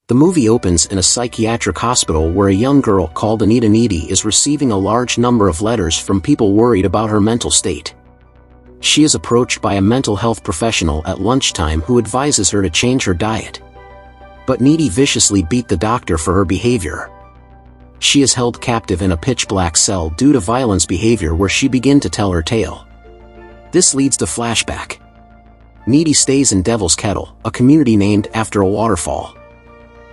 The movie opens in a psychiatric hospital where a young girl called Anita Needy is receiving a large number of letters from people worried about her mental state. She is approached by a mental health professional at lunchtime who advises her to change her diet. But Needy viciously beat the doctor for her behavior. She is held captive in a pitch-black cell due to violence behavior where she begins to tell her tale. This leads to flashback. Needy stays in Devil's Kettle, a community named after a waterfall.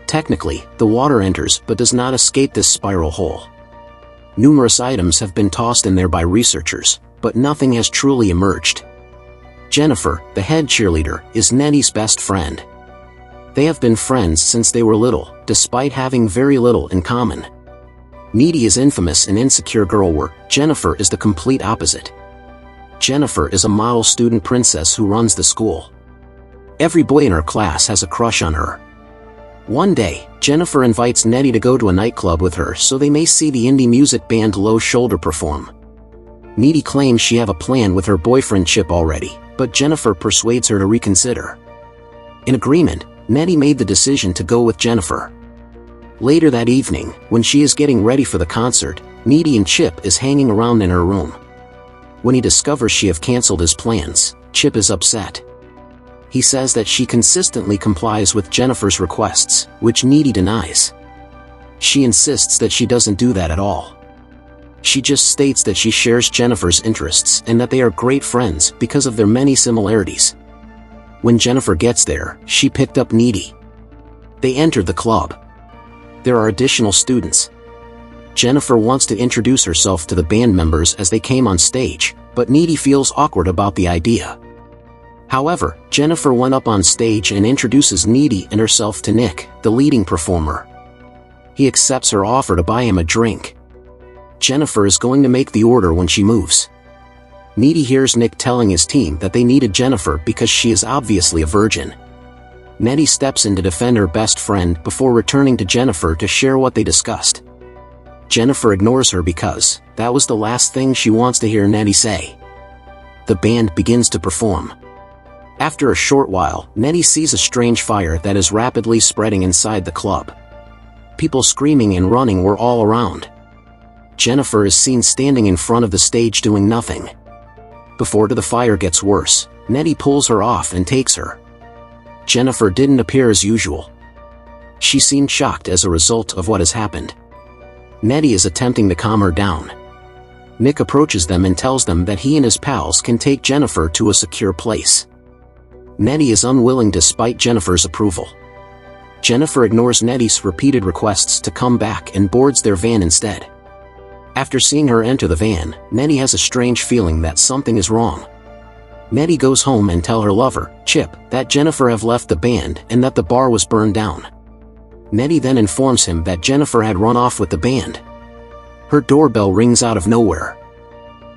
Technically, the water enters but does not escape this spiral hole. Numerous items have been tossed in there by researchers, but nothing has truly emerged. Jennifer, the head cheerleader, is Needy's best friend. They have been friends since they were little, despite having very little in common. Needy is infamous in insecure girl work. Jennifer is the complete opposite. Jennifer is a model student princess who runs the school. Every boy in her class has a crush on her. One day, Jennifer invites Needy to go to a nightclub with her so they may see the indie music band Low Shoulder perform. Needy claims she have a plan with her boyfriend Chip already, but Jennifer persuades her to reconsider. In agreement, Needy made the decision to go with Jennifer. Later that evening, when she is getting ready for the concert, Needy and Chip is hanging around in her room. When he discovers she have cancelled his plans, Chip is upset. He says that she consistently complies with Jennifer's requests, which Needy denies. She insists that she doesn't do that at all. She just states that she shares Jennifer's interests and that they are great friends because of their many similarities. When Jennifer gets there, she picked up Needy. They entered the club. There are additional students. Jennifer wants to introduce herself to the band members as they came on stage, but Needy feels awkward about the idea. However, Jennifer went up on stage and introduces Needy and herself to Nick, the leading performer. He accepts her offer to buy him a drink. Jennifer is going to make the order when she moves. Needy hears Nick telling his team that they needed Jennifer because she is obviously a virgin. Needy steps in to defend her best friend before returning to Jennifer to share what they discussed. Jennifer ignores her because that was the last thing she wants to hear Needy say. The band begins to perform. After a short while, Needy sees a strange fire that is rapidly spreading inside the club. People screaming and running were all around. Jennifer is seen standing in front of the stage doing nothing. Before the fire gets worse, Needy pulls her off and takes her. Jennifer didn't appear as usual. She seemed shocked as a result of what has happened. Needy is attempting to calm her down. Nick approaches them and tells them that he and his pals can take Jennifer to a secure place. Needy is unwilling despite Jennifer's approval. Jennifer ignores Needy's repeated requests to come back and boards their van instead. After seeing her enter the van, Needy has a strange feeling that something is wrong. Needy goes home and tells her lover, Chip, that Jennifer have left the band and that the bar was burned down. Needy then informs him that Jennifer had run off with the band. Her doorbell rings out of nowhere.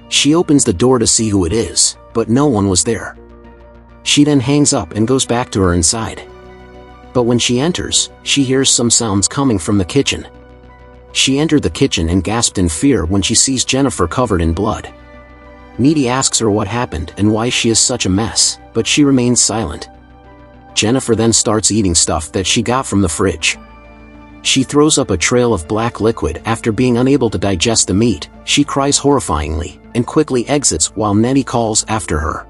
She opens the door to see who it is, but no one was there. She then hangs up and goes back to her inside. But when she enters, she hears some sounds coming from the kitchen. She entered the kitchen and gasped in fear when she sees Jennifer covered in blood. Needy asks her what happened and why she is such a mess, but she remains silent. Jennifer then starts eating stuff that she got from the fridge. She throws up a trail of black liquid after being unable to digest the meat. She cries horrifyingly and quickly exits while Needy calls after her.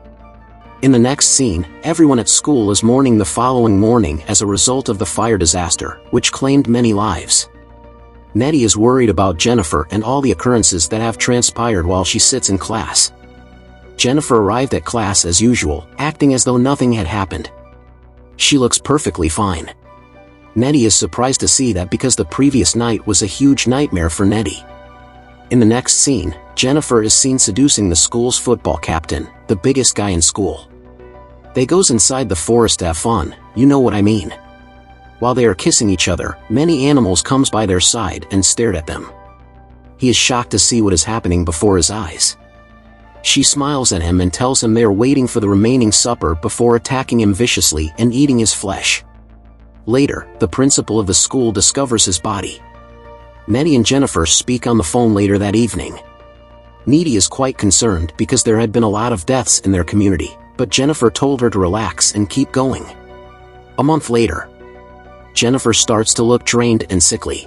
In the next scene, everyone at school is mourning the following morning as a result of the fire disaster, which claimed many lives. Needy is worried about Jennifer and all the occurrences that have transpired while she sits in class. Jennifer arrived at class as usual, acting as though nothing had happened. She looks perfectly fine. Needy is surprised to see that because the previous night was a huge nightmare for Needy. In the next scene, Jennifer is seen seducing the school's football captain, the biggest guy in school. They goes inside the forest to have fun, you know what I mean. While they are kissing each other, many animals comes by their side and stared at them. He is shocked to see what is happening before his eyes. She smiles at him and tells him they are waiting for the remaining supper before attacking him viciously and eating his flesh. Later, the principal of the school discovers his body. Needy and Jennifer speak on the phone later that evening. Needy is quite concerned because there had been a lot of deaths in their community, but Jennifer told her to relax and keep going. A month later, Jennifer starts to look drained and sickly.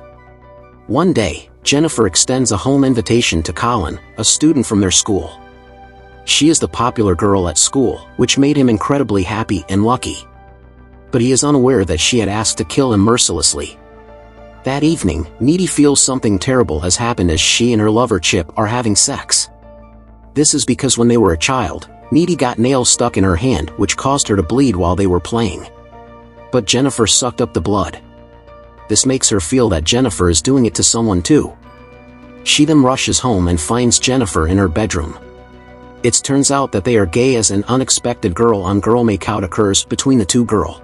One day, Jennifer extends a home invitation to Colin, a student from their school. She is the popular girl at school, which made him incredibly happy and lucky. But he is unaware that she had asked to kill him mercilessly. That evening, Needy feels something terrible has happened as she and her lover Chip are having sex. This is because when they were a child, Needy got nails stuck in her hand which caused her to bleed while they were playing. But Jennifer sucked up the blood. This makes her feel that Jennifer is doing it to someone too. She then rushes home and finds Jennifer in her bedroom. It turns out that they are gay as an unexpected girl-on-girl makeout occurs between the two girls.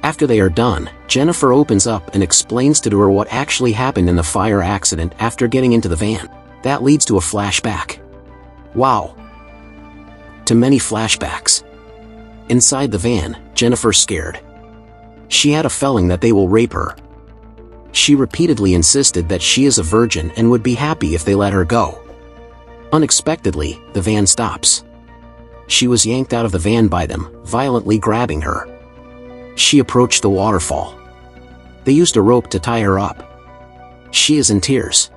After they are done, Jennifer opens up and explains to her what actually happened in the fire accident after getting into the van. That leads to a flashback. Wow! To many flashbacks. Inside the van, Jennifer's scared. She had a feeling that they will rape her. She repeatedly insisted that she is a virgin and would be happy if they let her go. Unexpectedly, the van stops. She was yanked out of the van by them, violently grabbing her. She approached the waterfall. They used a rope to tie her up. She is in tears.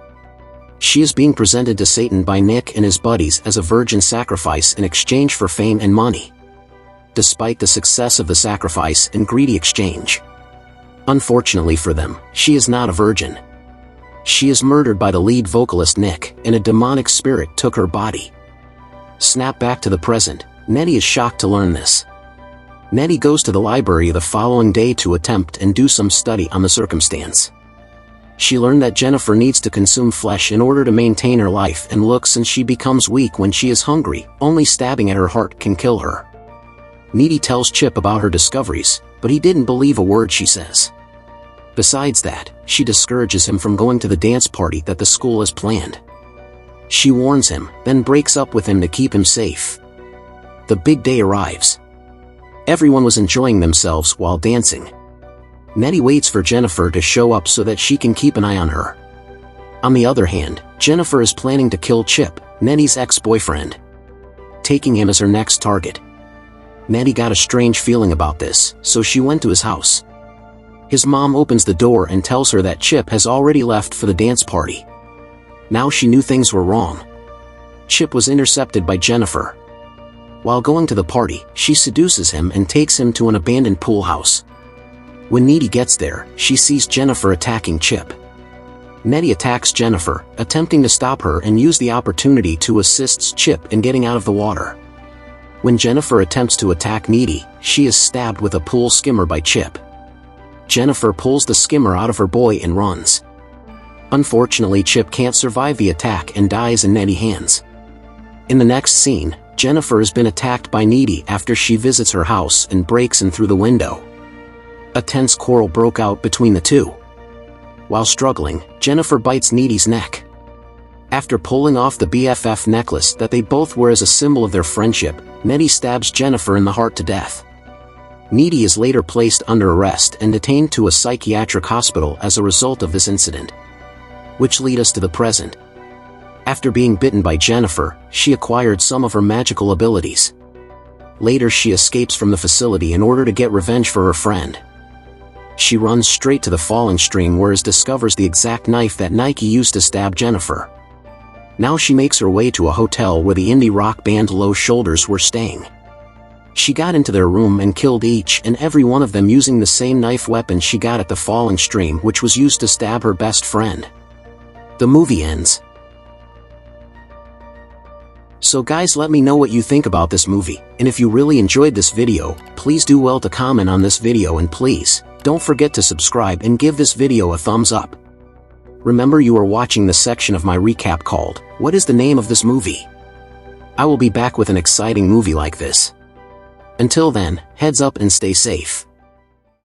She is being presented to Satan by Nick and his buddies as a virgin sacrifice in exchange for fame and money. Despite the success of the sacrifice and greedy exchange. Unfortunately for them, she is not a virgin. She is murdered by the lead vocalist Nick, and a demonic spirit took her body. Snap back to the present, Nettie is shocked to learn this. Nettie goes to the library the following day to attempt and do some study on the circumstance. She learned that Jennifer needs to consume flesh in order to maintain her life and looks, and she becomes weak when she is hungry, only stabbing at her heart can kill her. Needy tells Chip about her discoveries, but he didn't believe a word she says. Besides that, she discourages him from going to the dance party that the school has planned. She warns him, then breaks up with him to keep him safe. The big day arrives. Everyone was enjoying themselves while dancing. Nettie waits for Jennifer to show up so that she can keep an eye on her. On the other hand, Jennifer is planning to kill Chip, Nettie's ex-boyfriend, taking him as her next target. Nettie got a strange feeling about this, so she went to his house. His mom opens the door and tells her that Chip has already left for the dance party. Now she knew things were wrong. Chip was intercepted by Jennifer. While going to the party, she seduces him and takes him to an abandoned pool house. When Needy gets there, she sees Jennifer attacking Chip. Nettie attacks Jennifer, attempting to stop her and use the opportunity to assist Chip in getting out of the water. When Jennifer attempts to attack Needy, she is stabbed with a pool skimmer by Chip. Jennifer pulls the skimmer out of her boy and runs. Unfortunately, Chip can't survive the attack and dies in Nettie's hands. In the next scene, Jennifer has been attacked by Needy after she visits her house and breaks in through the window. A tense quarrel broke out between the two. While struggling, Jennifer bites Needy's neck. After pulling off the BFF necklace that they both wear as a symbol of their friendship, Nettie stabs Jennifer in the heart to death. Needy is later placed under arrest and detained to a psychiatric hospital as a result of this incident. Which lead us to the present. After being bitten by Jennifer, she acquired some of her magical abilities. Later she escapes from the facility in order to get revenge for her friend. She runs straight to the falling stream where she discovers the exact knife that Nike used to stab Jennifer. Now she makes her way to a hotel where the indie rock band Low Shoulders were staying. She got into their room and killed each and every one of them using the same knife weapon she got at the falling stream, which was used to stab her best friend. The movie ends. So guys, let me know what you think about this movie, and if you really enjoyed this video, please do well to comment on this video, and please, don't forget to subscribe and give this video a thumbs up. Remember, you are watching the section of my recap called, "What is the name of this movie?" I will be back with an exciting movie like this. Until then, heads up and stay safe.